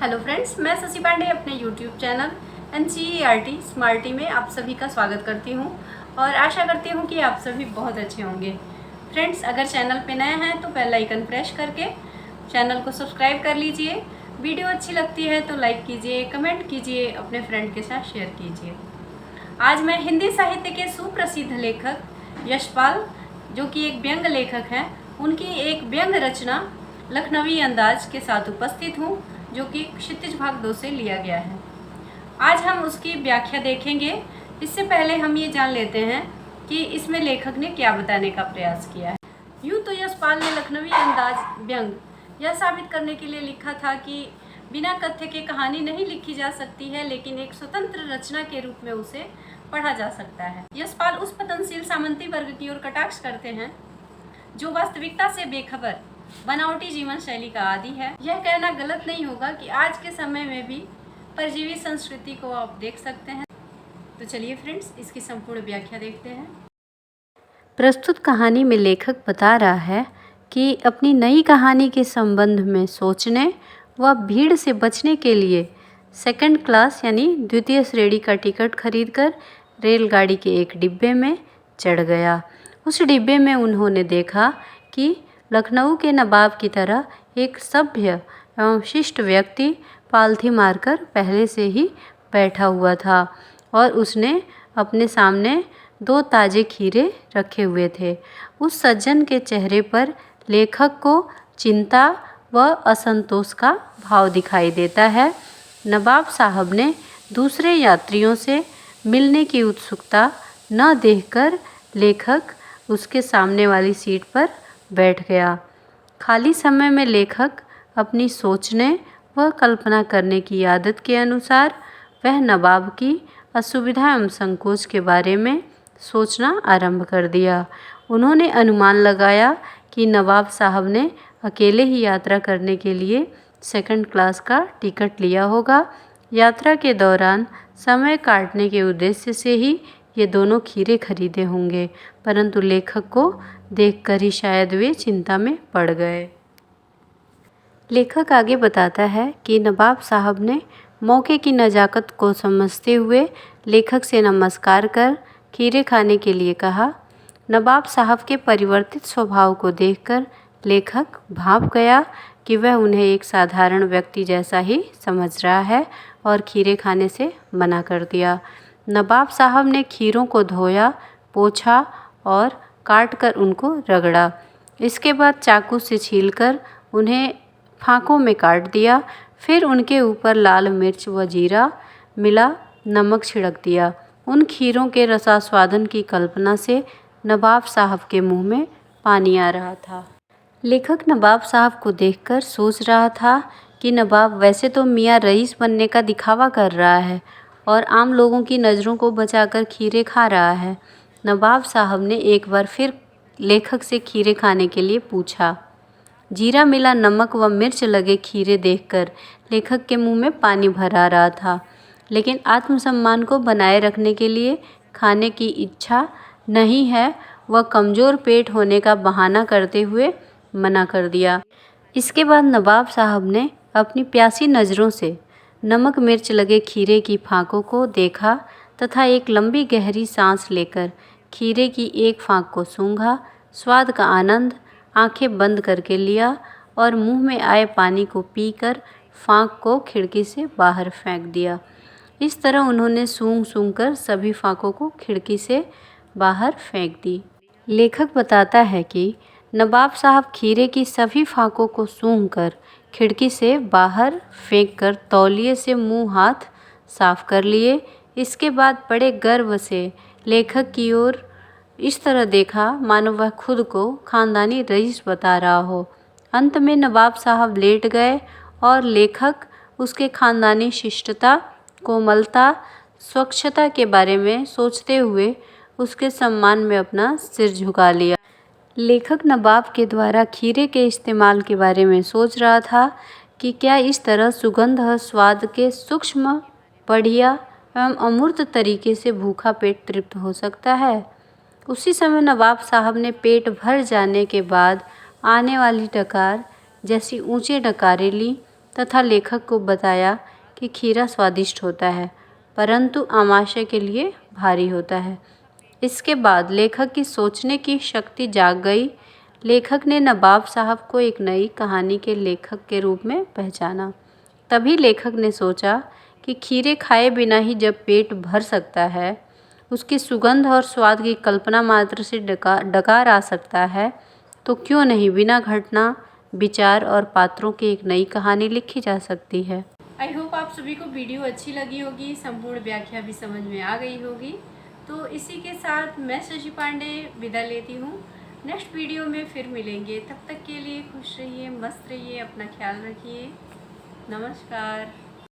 Hello friends, मैं शशि पांडे अपने YouTube channel NCERT smarty में आप सभी का स्वागत करती हूं और आशा करती हूं कि आप सभी बहुत अच्छे होंगे। फ्रेंड्स, अगर चैनल पे नए हैं तो बेल आइकन प्रेस करके चैनल को सब्सक्राइब कर लीजिए। वीडियो अच्छी लगती है तो लाइक कीजिए, कमेंट कीजिए, अपने फ्रेंड के साथ शेयर कीजिए। आज मैं हिंदी साहित्य के सुप्रसिद्ध लेखक यशपाल, जो कि एक व्यंग्य लेखक हैं, उनकी एक व्यंग्य रचना लखनवी अंदाज के साथ उपस्थित हूँ, जो कि क्षितिज भाग 2 से लिया गया है। आज हम उसकी व्याख्या देखेंगे। इससे पहले हम ये जान लेते हैं कि इसमें लेखक ने क्या बताने का प्रयास किया है। यूँ तो यशपाल ने लखनवी अंदाज व्यंग्य यह साबित करने के लिए लिखा था कि बिना कथ्य के कहानी नहीं लिखी जा सकती है, लेकिन एक स्वतंत्र रचना के रूप में उसे पढ़ा जा सकता है। यशपाल उस पतनशील सामंती वर्ग की ओर कटाक्ष करते हैं जो वास्तविकता से बेखबर बनावटी जीवन शैली का आदी है। यह कहना गलत नहीं होगा कि आज के समय में भी परजीवी संस्कृति को आप देख सकते हैं। तो चलिए फ्रेंड्स, इसकी संपूर्ण व्याख्या देखते हैं। प्रस्तुत कहानी में लेखक बता रहा है कि अपनी नई कहानी के संबंध में सोचने व भीड़ से बचने के लिए सेकंड क्लास यानी द्वितीय श्रेणी का टिकट खरीदकर रेलगाड़ी के एक डिब्बे में चढ़ गया। उस डिब्बे में उन्होंने देखा कि लखनऊ के नवाब की तरह एक सभ्य एवं शिष्ट व्यक्ति पालथी मारकर पहले से ही बैठा हुआ था और उसने अपने सामने 2 ताजे खीरे रखे हुए थे। उस सज्जन के चेहरे पर लेखक को चिंता व असंतोष का भाव दिखाई देता है। नवाब साहब ने दूसरे यात्रियों से मिलने की उत्सुकता न देखकर लेखक उसके सामने वाली सीट पर बैठ गया। खाली समय में लेखक अपनी सोचने व कल्पना करने की आदत के अनुसार वह नवाब की असुविधा एवं संकोच के बारे में सोचना आरंभ कर दिया। उन्होंने अनुमान लगाया कि नवाब साहब ने अकेले ही यात्रा करने के लिए सेकंड क्लास का टिकट लिया होगा। यात्रा के दौरान समय काटने के उद्देश्य से ही ये दोनों खीरे खरीदे होंगे, परंतु लेखक को देखकर ही शायद वे चिंता में पड़ गए। लेखक आगे बताता है कि नवाब साहब ने मौके की नज़ाकत को समझते हुए लेखक से नमस्कार कर खीरे खाने के लिए कहा। नवाब साहब के परिवर्तित स्वभाव को देखकर लेखक भाप गया कि वह उन्हें एक साधारण व्यक्ति जैसा ही समझ रहा है और खीरे खाने से मना कर दिया। नवाब साहब ने खीरों को धोया, पोंछा और काट कर उनको रगड़ा। इसके बाद चाकू से छीलकर उन्हें फाँकों में काट दिया। फिर उनके ऊपर लाल मिर्च व जीरा मिला नमक छिड़क दिया। उन खीरों के रसास्वादन की कल्पना से नवाब साहब के मुंह में पानी आ रहा था। लेखक नवाब साहब को देखकर सोच रहा था कि नवाब वैसे तो मियाँ रईस बनने का दिखावा कर रहा है और आम लोगों की नज़रों को बचाकर खीरे खा रहा है। नवाब साहब ने एक बार फिर लेखक से खीरे खाने के लिए पूछा। जीरा मिला नमक व मिर्च लगे खीरे देखकर लेखक के मुंह में पानी भर आ रहा था, लेकिन आत्मसम्मान को बनाए रखने के लिए खाने की इच्छा नहीं है, वह कमज़ोर पेट होने का बहाना करते हुए मना कर दिया। इसके बाद नवाब साहब ने अपनी प्यासी नज़रों से नमक मिर्च लगे खीरे की फाँकों को देखा तथा एक लंबी गहरी सांस लेकर खीरे की एक फाँक को सूंघा, स्वाद का आनंद आंखें बंद करके लिया और मुंह में आए पानी को पीकर फाँक को खिड़की से बाहर फेंक दिया। इस तरह उन्होंने सूंघ कर सभी फाँकों को खिड़की से बाहर फेंक दी। लेखक बताता है कि नवाब साहब खीरे की सभी फाँकों को सूंघकर खिड़की से बाहर फेंककर तौलिए से मुंह हाथ साफ कर लिए। इसके बाद बड़े गर्व से लेखक की ओर इस तरह देखा मानो वह खुद को खानदानी रईस बता रहा हो। अंत में नवाब साहब लेट गए और लेखक उसके खानदानी शिष्टता, कोमलता, स्वच्छता के बारे में सोचते हुए उसके सम्मान में अपना सिर झुका लिया। लेखक नवाब के द्वारा खीरे के इस्तेमाल के बारे में सोच रहा था कि क्या इस तरह सुगंध और स्वाद के सूक्ष्म, बढ़िया एवं अमूर्त तरीके से भूखा पेट तृप्त हो सकता है। उसी समय नवाब साहब ने पेट भर जाने के बाद आने वाली डकार जैसी ऊंचे डकारें ली तथा लेखक को बताया कि खीरा स्वादिष्ट होता है, परंतु आमाशय के लिए भारी होता है। इसके बाद लेखक की सोचने की शक्ति जाग गई। लेखक ने नवाब साहब को एक नई कहानी के लेखक के रूप में पहचाना। तभी लेखक ने सोचा कि खीरे खाए बिना ही जब पेट भर सकता है, उसकी सुगंध और स्वाद की कल्पना मात्र से डकार आ सकता है, तो क्यों नहीं बिना घटना, विचार और पात्रों की एक नई कहानी लिखी जा सकती है। आई होप आप सभी को वीडियो अच्छी लगी होगी, संपूर्ण व्याख्या भी समझ में आ गई होगी। तो इसी के साथ मैं शशि पांडे विदा लेती हूँ। नेक्स्ट वीडियो में फिर मिलेंगे। तब तक के लिए खुश रहिए, मस्त रहिए, अपना ख्याल रखिए। नमस्कार।